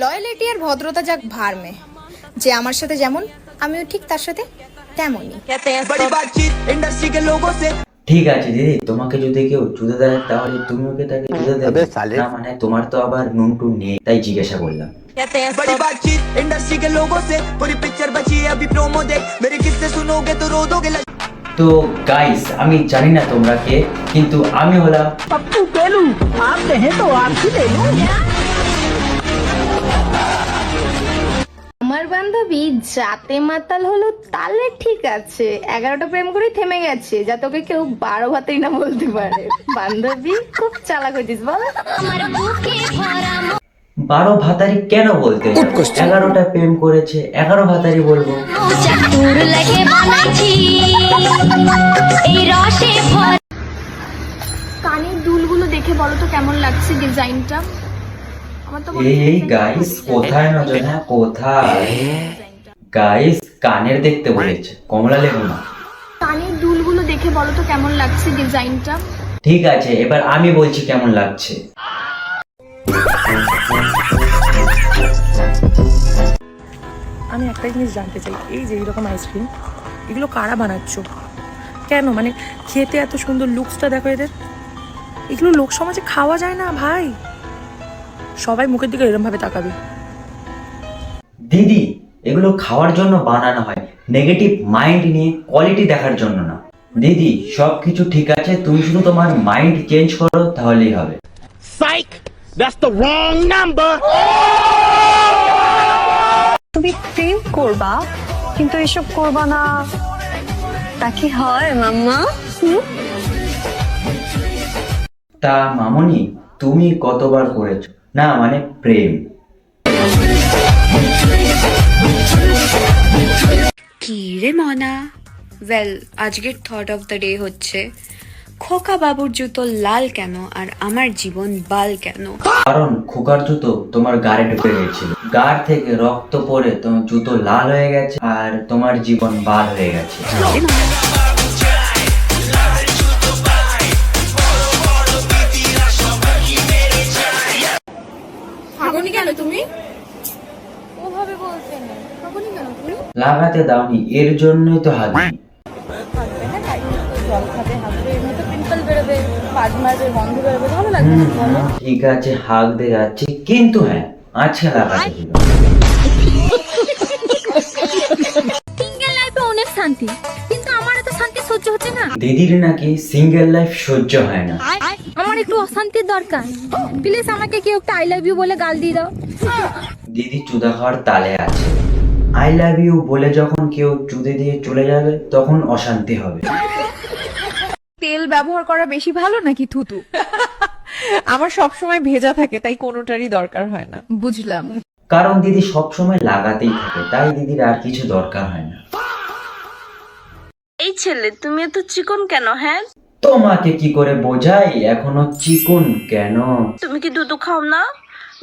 Loyalty আর ভদ্রতা যাক ভার্মে, যে আমার সাথে যেমন আমিও ঠিক তার সাথে তেমনই। ঠিক আছে দিদি, তোমাকে যদি কেউ চুদে দেয় তাহলে তুমি ওকে তাকে চুদে দেবে না? মানে তোমার তো আবার নুন টুন নেই, তাই জিজ্ঞাসা করলাম। তো গাইস, আমি জানি না তোমরা কে, কিন্তু আমি হলাম আমার বান্ধবী যাতে মাতাল হলো তাহলে ঠিক আছে, 11টা প্রেম করে থেমে গেছে, যাতে ওকে কেউ 12 ভাতেই না বলতে পারে। বান্ধবী খুব চালাক হয়েছিস বল। 12 ভাতারি কেন বলতে হবে? 11টা প্রেম করেছে, 11 ভাতারি বলবো। কানের দুলগুলো দেখে বলো তো কেমন লাগছে ডিজাইনটা? আমার তো এই গাইস, কোথায় নজর? হ্যাঁ কোথায় গাইস? কানের দেখতে বলেছে, কমলা লেবু না। কানের দুলগুলো দেখে বলো তো কেমন লাগছে ডিজাইনটা? ঠিক আছে, এবার আমি বলছি কেমন লাগছে। আমি একটা জিনিস জানতে চাই, এই যে এইরকম আইসক্রিম এগুলো কারা বানাচ্ছ? কেন মানে খেতে এত সুন্দর লুকসটা দেখো এদের, এগুলো লোক সমাজে খাওয়া যায় না ভাই, সবাই মুখের দিকে এরকম ভাবে তাকাবে। দিদি, এগুলো খাওয়ার জন্য বানানো হয়, নেগেটিভ মাইন্ড নিয়ে কোয়ালিটি দেখার জন্য না। দিদি, সবকিছু ঠিক আছে, তুমি শুধু তোমার মাইন্ড চেঞ্জ করো তাহলেই হবে। Psych! That's the wrong number! তুমি প্রেম করবা কিন্তু এসব করবা না, তা কি হয় মাম্মা? তা মামনি, তুমি কতবার করেছো না মানে প্রেম? কি রে মনা? ওয়েল, আজকের থট অফ দ্য ডে হচ্ছে খোকা বাবুর জুতো লাল কেন আর আমার জীবন বাল কেন? কারণ খোকার জুতো তোমার গাড়ে ঢুকে গেছিল, গাড় থেকে রক্ত পড়ে তোমার জুতো লাল হয়ে গেছে আর তোমার জীবন বাল হয়ে গেছে। ভাগনি কেন তুমি? ওভাবে বলতে নেই, ভাগনি কেন তুমি? লাগাতে দাওনি, এর জন্যই তো হাগি। জল খাবে, হাগবে, এর মধ্যে পিম্পল বেরোবে, পাঁচ মাসের বন্ধ বেরোবে, ভালো লাগবে না বলো? ঠিক আছে, হাগতে যাচ্ছি, কিন্তু হ্যাঁ আজকে লাগাতে দিবা। সিঙ্গেল লাইফে অনেক শান্তি, কিন্তু আমার এত শান্তি সহ্য হচ্ছে না। দিদির নাকি সিঙ্গেল লাইফ সহ্য হয় না। আমার একটু অশান্তির দরকার, প্লিজ আমাকে কেউ একটা আই লাভ ইউ বলে গাল দিয়ে দাও। দিদি চুদা খাওয়ার তালে আছে, আই লাভ ইউ বলে যখন কেউ চুদে দিয়ে চলে যাবে তখন অশান্তি হবে। তেল ব্যবহার করা বেশি ভালো নাকি থুতু? আমার সব সময় ভেজা থাকে, তাই কোনোটারই দরকার হয় না। বুঝলাম। কারণ দিদি সব সময় লাগাতেই থাকে, তাই দিদির আর কিছু দরকার হয় না। এই ছেলে, তুমি এত চিকন কেন? হ্যাঁ, তোমাকে কি করে বোঝাই এখনো চিকন কেন? তুমি কি দুধু খাও না?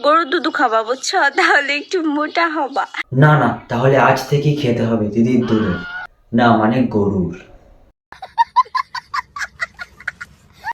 গরুর দুধু খাবা, বুঝছো? তাহলে একটু মোটা হবা। না না, তাহলে আজ থেকেই খেতে হবে দিদির দুধ, না মানে গরুর।